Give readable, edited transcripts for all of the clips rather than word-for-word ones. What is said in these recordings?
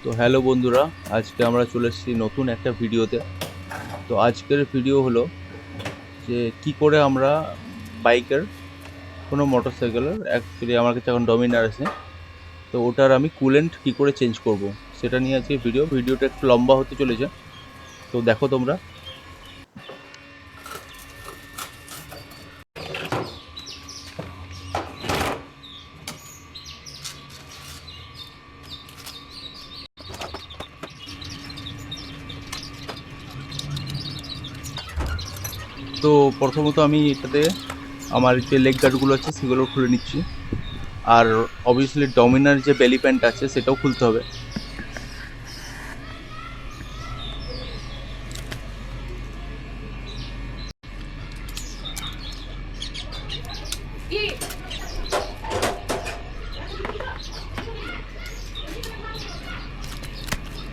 তো হ্যালো বন্ধুরা, আজকে আমরা চলে এসেছি নতুন একটা ভিডিওতে। তো আজকের ভিডিও হলো যে কি করে আমরা বাইকের কোনো মোটরসাইকেলের, অ্যাকচুয়ালি আমার কাছে এখন ডমিনার আছে, তো ওটার আমি কুলেন্ট কি করে চেঞ্জ করব সেটা নিয়ে আজকে ভিডিওটা একটু লম্বা হতে চলেছে। তো দেখো তোমরা। তো প্রথমত আমি এটাতে আমার যে লেগ গার্ডগুলো আছে সেগুলো খুলে নিচ্ছি, আর অবভিয়াসলি ডমিনার যে বেলি প্যান্ট আছে সেটাও খুলতে হবে।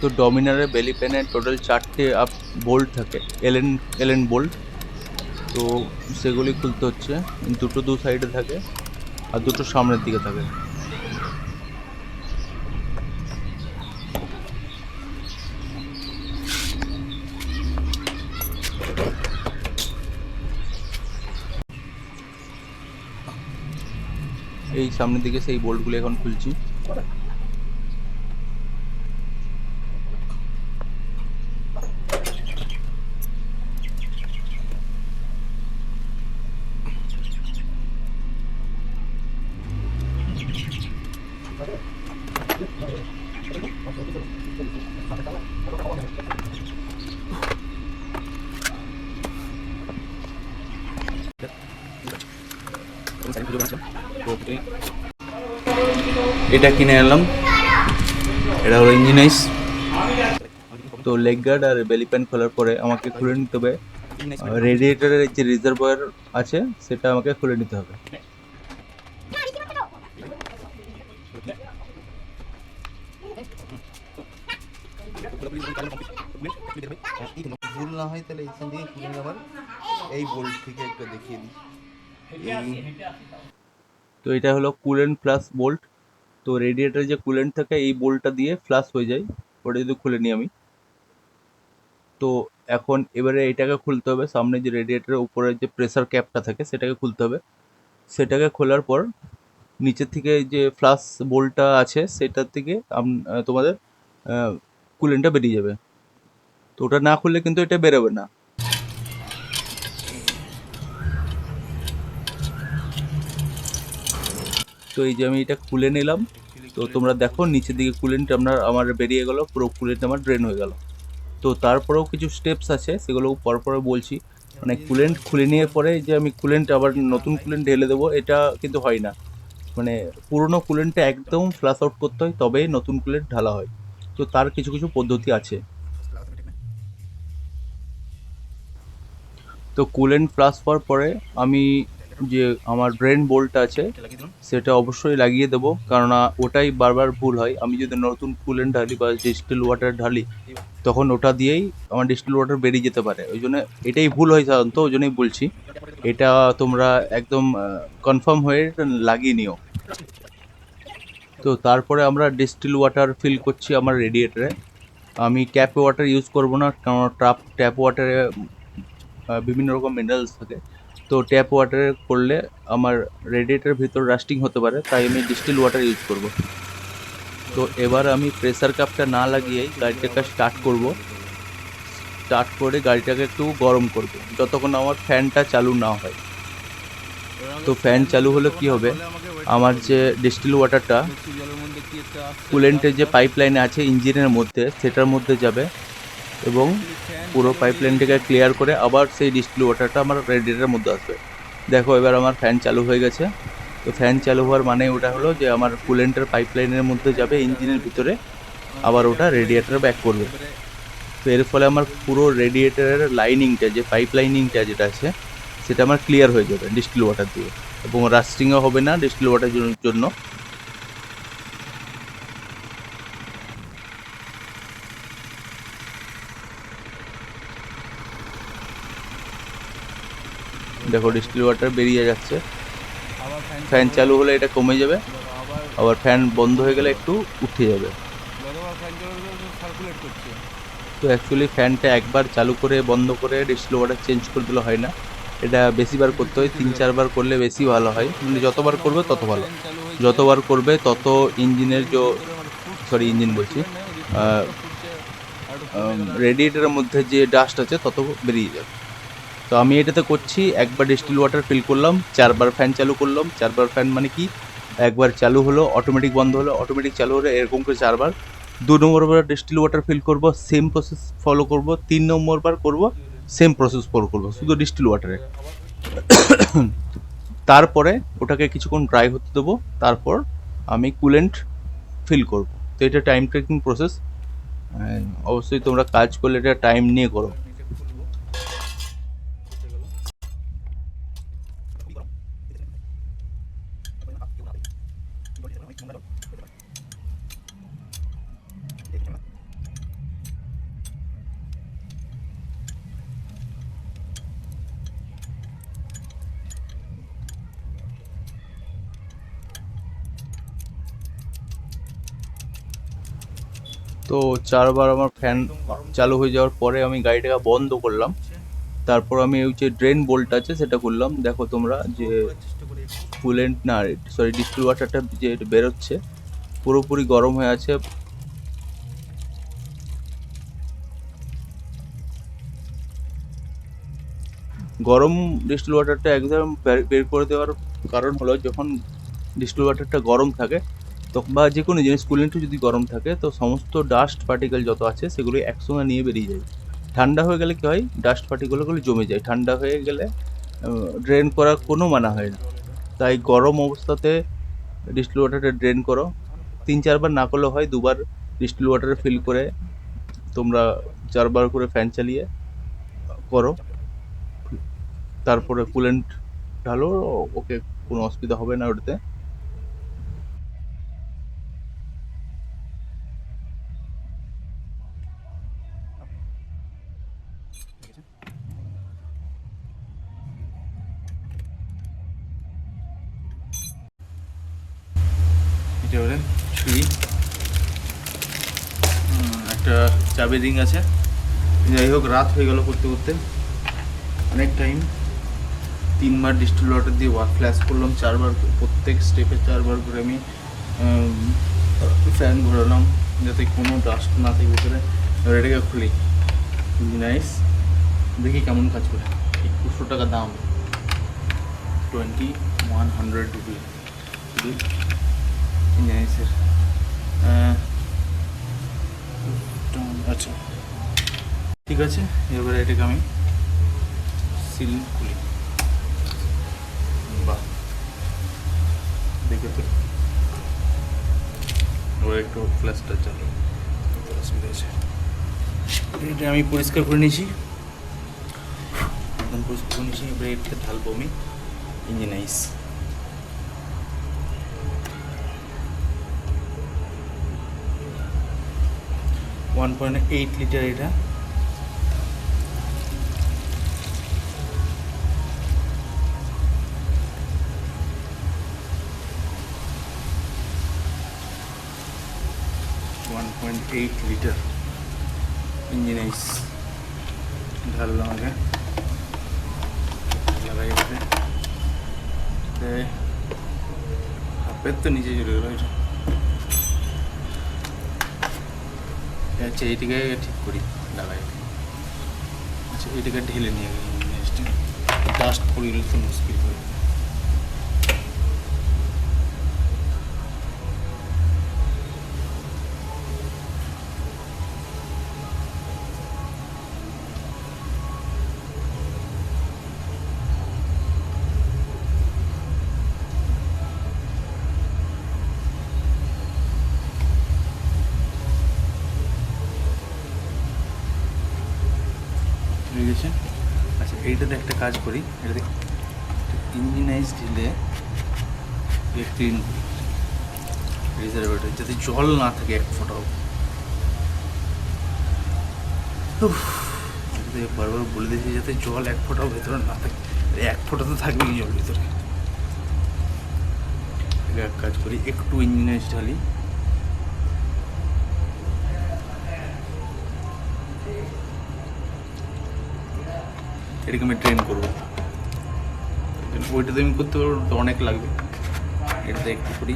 তো ডমিনারের বেলি প্যানের টোটাল 4টে বোল্ট থাকে, এলেন এলেন বোল্ট। তো সেগুলি খুলতে হচ্ছে, দুটো দু সাইডে থাকে আর দুটো সামনের দিকে থাকে। এই সামনের দিকে সেই বোল্টগুলো এখন খুলছি। এটা কিনে এলাম, এটা হলো ইঞ্জিনাইজ। তো লেগ গার্ড আর বেলি প্যান খোলার পরে আমাকে খুলে নিতে হবে রেডিয়েটারের যে রিজার্ভার আছে সেটা আমাকে খুলে নিতে হবে। ভুল না হয় তাহলে এইখান থেকে খুলে আবার এই বোল্ট থেকে একটা দেখিয়ে দিই। তো এটা হলো কুলেন্ট প্লাস বোল্ট। তো রেডিয়েটারে যে কুলেন্ট থাকে এই বোল্টটা দিয়ে ফ্লাশ হয়ে যায়, ওটা যদি খুলে নিই আমি। তো এখন এবারে এটাকে খুলতে হবে, সামনে যে রেডিয়েটারের উপরে যে প্রেসার ক্যাপটা থাকে সেটাকে খুলতে হবে। সেটাকে খোলার পর নিচের থেকে যে ফ্লাশ বোল্টটা আছে সেটার থেকে তোমাদের কুলেন্টটা বেরিয়ে যাবে। তো ওটা না খুললে কিন্তু এটা বেরোবে না। তো এই যে আমি এটা খুলে নিলাম। তো তোমরা দেখো নিচের দিকে কুলেন্ট আমার বেরিয়ে গেল, পুরো কুলেন্ট আমার ড্রেন হয়ে গেল। তো তারপরেও কিছু স্টেপস আছে, সেগুলো পরে বলছি। মানে কুলেন্ট খুলে নিয়ে পরে যে আমি কুলেন্ট আবার নতুন কুলেন্ট ঢেলে দেবো, এটা কিন্তু হয় না। মানে পুরোনো কুলেন্টটা একদম ফ্লাশ আউট করতে হয়, তবেই নতুন কুলেন্ট ঢালা হয়। তো তার কিছু কিছু পদ্ধতি আছে। তো কুলেন্ট ফ্লাশ হওয়ার পরে আমি যে আমার ড্রেন বোল্টটা আছে সেটা অবশ্যই লাগিয়ে দেবো, কেননা ওটাই বারবার ভুল হয়। আমি যদি নতুন কুলেন্ট ঢালি বা ডিস্টিল ওয়াটার ঢালি, তখন ওটা দিয়েই আমার ডিস্টিল ওয়াটার বেরিয়ে যেতে পারে। ওই জন্য এটাই ভুল হয় সাধারণত, ওই জন্যই বলছি। এটা তোমরা একদম কনফার্ম হয়ে লাগিয়ে নিও। তো তারপরে আমরা ডিস্টিল ওয়াটার ফিল করছি আমার রেডিয়েটারে। আমি ট্যাপ ওয়াটার ইউজ করব না, কারণ ট্যাপ ওয়াটারে বিভিন্ন রকম মিনারেলস থাকে। তো ট্যাপ ওয়াটারে করলে আমার রেডিয়েটারের ভিতর রাস্টিং হতে পারে, তাই আমি ডিস্টিল ওয়াটার ইউজ করব। তো এবার আমি প্রেসার কাপটা না লাগিয়েই গাড়িটাকে স্টার্ট করব। স্টার্ট করে গাড়িটাকে একটু গরম করব যতক্ষণ আমার ফ্যানটা চালু না হয়। তো ফ্যান চালু হলে কি হবে, আমার যে ডিস্টিল ওয়াটারটা কুলেন্টের যে পাইপ লাইনে আছে ইঞ্জিনের মধ্যে সেটার মধ্যে যাবে, এবং পুরো পাইপ লাইনটাকে ক্লিয়ার করে আবার সেই ডিস্টিল ওয়াটারটা আমার রেডিয়েটারের মধ্যে আসবে। দেখো এবার আমার ফ্যান চালু হয়ে গেছে। তো ফ্যান চালু হওয়ার মানে ওটা হলো যে আমার কুলেন্টের পাইপ লাইনের মধ্যে যাবে ইঞ্জিনের ভিতরে, আবার ওটা রেডিয়েটারে ব্যাক করবে। তো এর ফলে আমার পুরো রেডিয়েটারের লাইনিংটা, যে পাইপ লাইনিংটা যেটা আছে সেটা আমার ক্লিয়ার হয়ে যাবে ডিস্টিল ওয়াটার দিয়ে, এবং রাস্টিংও হবে না ডিস্টিল ওয়াটারের জন্য। দেখো ডিস্টিল ওয়াটার বেরিয়ে যাচ্ছে। ফ্যান চালু হলে এটা কমে যাবে, আবার ফ্যান বন্ধ হয়ে গেলে একটু উঠে যাবে। যতবার ফ্যান চলবে সার্কুলেট করছে। তো অ্যাকচুয়ালি ফ্যানটা একবার চালু করে বন্ধ করে ডিস্টিল ওয়াটার চেঞ্জ করে দিলে হয় না, এটা বেশিবার করতে হয়, 3-4 বার করলে বেশি ভালো হয়, মানে যতবার করবে তত ভালো। যতবার করবে তত ইঞ্জিনের সরি ইঞ্জিন বলছি, রেডিয়েটারের মধ্যে যে ডাস্ট আছে তত বেরিয়ে যাবে। তো আমি এটাতে করছি, একবার ডিস্টিল ওয়াটার ফিল করলাম, 4 বার ফ্যান চালু করলাম। 4 বার ফ্যান মানে কি, একবার চালু হলো অটোমেটিক বন্ধ হলো, অটোমেটিক চালু হলো, এরকম করে 4 বার। 2 নম্বর বার ডিস্টিল ওয়াটার ফিল করব, সেম প্রসেস ফলো করব। 3 নম্বর বার করব, সেম প্রসেস ফলো করব, শুধু ডিস্টিল ওয়াটারে। তারপরে ওটাকে কিছুক্ষণ ড্রাই হতে দেবো, তারপর আমি কুলেন্ট ফিল করব। তো এটা টাইম টেকিং প্রসেস, অবশ্যই তোমরা কাজ করলে এটা টাইম নিয়ে করো। তো 4 বার আমার ফ্যান চালু হয়ে যাওয়ার পরে আমি গাড়িটাকে বন্ধ করলাম। তারপর আমি ওই যে ড্রেন বোল্ট আছে সেটা খুললাম। দেখো তোমরা যে কুলেন্ট না, সরি ডিস্টিল ওয়াটারটা যে বেরোচ্ছে পুরোপুরি গরম হয়ে আছে। গরম ডিস্টিল ওয়াটারটা একদম বের করে দেওয়ার কারণ হলো, যখন ডিস্টিল ওয়াটারটা গরম থাকে তখন, বা যে কোনো জিনিস কুলেন্টও যদি গরম থাকে, তো সমস্ত ডাস্ট পার্টিকেল যত আছে সেগুলো একসঙ্গে নিয়ে বেরিয়ে যায়। ঠান্ডা হয়ে গেলে কী হয়, ডাস্ট পার্টিকেলগুলো জমে যায়, ঠান্ডা হয়ে গেলে ড্রেন করার কোনো মানা হয় না। তাই গরম অবস্থাতে ডিস্টিল ওয়াটারটা ড্রেন করো। 3-4 বার না করলে হয় 2 বার ডিস্টিল ওয়াটারে ফিল করে তোমরা 4 বার করে ফ্যান চালিয়ে করো। তারপরে কুলেন্ট ঢালো, ওকে, কোনো অসুবিধা হবে না ওটাতে। এটা হলেন ছুরি, একটা চাবি রিং আছে। যাই হোক, রাত হয়ে গেল করতে করতে অনেক টাইম। 3 বার ডিস্টিল ওয়াটার দিয়ে ফ্ল্যাশ করলাম, 4 বার, প্রত্যেক স্টেপে 4 বার করে আমি ফ্যান ঘোরালাম যাতে কোনো ডাস্ট না থাকে ভিতরে। এবার এটাকে খুলি, নাইস, দেখি কেমন কাজ করে। 2100 টাকা দাম, 2100 রুপি নাইসের। আচ্ছা ঠিক আছে, এবারে এটাকে আমি সিল খুলি। বাহ, দেখে তো ওরা একটু ফ্ল্যাশটা চালো, অসুবিধা আছে। এটা আমি পরিষ্কার করে নিয়েছি, একদম পরিষ্কার করে নিয়েছি। এবারে এটা ঢালবো আমি ইঞ্জিনাইজ। $1.8 লিটার এটা। $1.8 লিটার ইঞ্জিনাইজ ঢাললাম আগে, লাগাই হাফের তো নিচে চলে গেলো এটা। আচ্ছা এইটাকে ঠিক করি, লাগাই। আচ্ছা এইটাকে ঢেলে নিয়ে গেল, ডাস্ট পড়ে গেলে তো মুশকিল হয়। হয়ে গেছে। আচ্ছা এইটাতে একটা কাজ করি, এটাতে ইঞ্জিনাইজ ঢেলে ক্লিন করি রিজার্ভেটর, যাতে জল না থাকে এক ফোঁটাও। বারবার বলে দিয়েছি যাতে জল এক ফোঁটাও ভেতরে না থাকে, এক ফোঁটা তো থাকবেই জল ভিতরে। এক কাজ করি, একটু ইঞ্জিনাইজ ঢালি, এটাকে আমি ট্রেন করবো। ওইটাতে আমি করতে পারবো তো অনেক লাগবে, এটাতে একটু করি।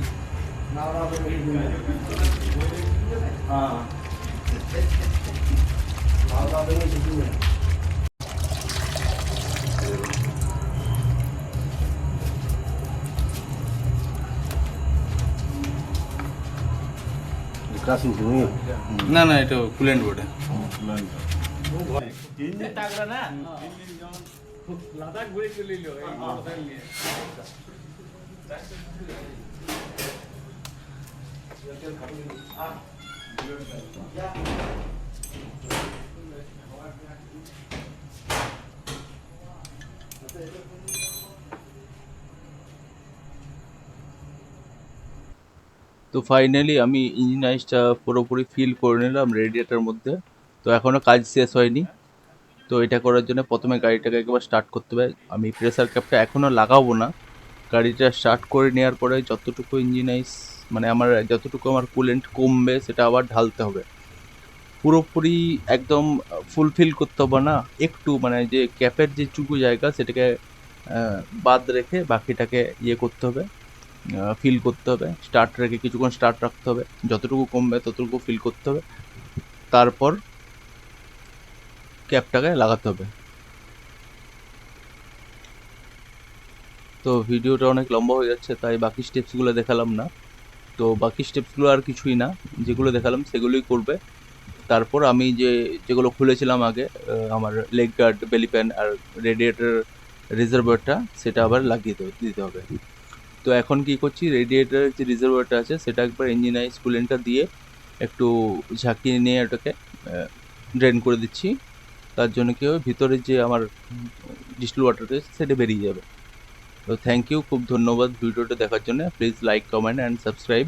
না না, এটা কুলেন্ট বোর্ডে। তো ফাইনালি আমি ইঞ্জিন আইসটা পুরোপুরি ফিল করে নিলাম রেডিয়েটার মধ্যে। তো এখনও কাজ শেষ হয়নি। তো এটা করার জন্য প্রথমে গাড়িটাকে একবার স্টার্ট করতে হবে। আমি প্রেসার ক্যাপটা এখনও লাগাবো না, গাড়িটা স্টার্ট করে নেওয়ার পরে যতটুকু ইঞ্জিন আইস মানে যতটুকু আমার কুলেন্ট কমবে সেটা আবার ঢালতে হবে। পুরোপুরি একদম ফুলফিল করতে হবে না, একটু মানে যে ক্যাপের যে চুকু জায়গা সেটাকে বাদ রেখে বাকিটাকে করতে হবে, ফিল করতে হবে। স্টার্ট রেখে কিছুক্ষণ স্টার্ট রাখতে হবে, যতটুকু কমবে ততটুকু ফিল করতে হবে, তারপর ক্যাপটাকে লাগাতে হবে। তো ভিডিওটা অনেক লম্বা হয়ে যাচ্ছে, তাই বাকি স্টেপসগুলো দেখালাম না। তো বাকি স্টেপসগুলো আর কিছুই না, যেগুলো দেখালাম সেগুলোই করবে। তারপর আমি যেগুলো খুলেছিলাম আগে, আমার লেগ গার্ড, বেলি প্যান আর রেডিয়েটার রিজার্ভারটা, সেটা আবার লাগিয়ে দিতে হবে। তো এখন কি করছি, রেডিয়েটারের যে রিজার্ভারটা আছে সেটা একবার ইঞ্জিন আইস কুলেন্টটা দিয়ে একটু ঝাঁকিয়ে নিয়ে ওটাকে ড্রেন করে দিচ্ছি। তার জন্য কি হবে, ভিতরে যে আমার ডিস্টিল ওয়াটার রয়েছে সেটা বেরিয়ে যাবে। তো থ্যাংক ইউ, খুব ধন্যবাদ ভিডিওটা দেখার জন্য। Please like, comment and subscribe.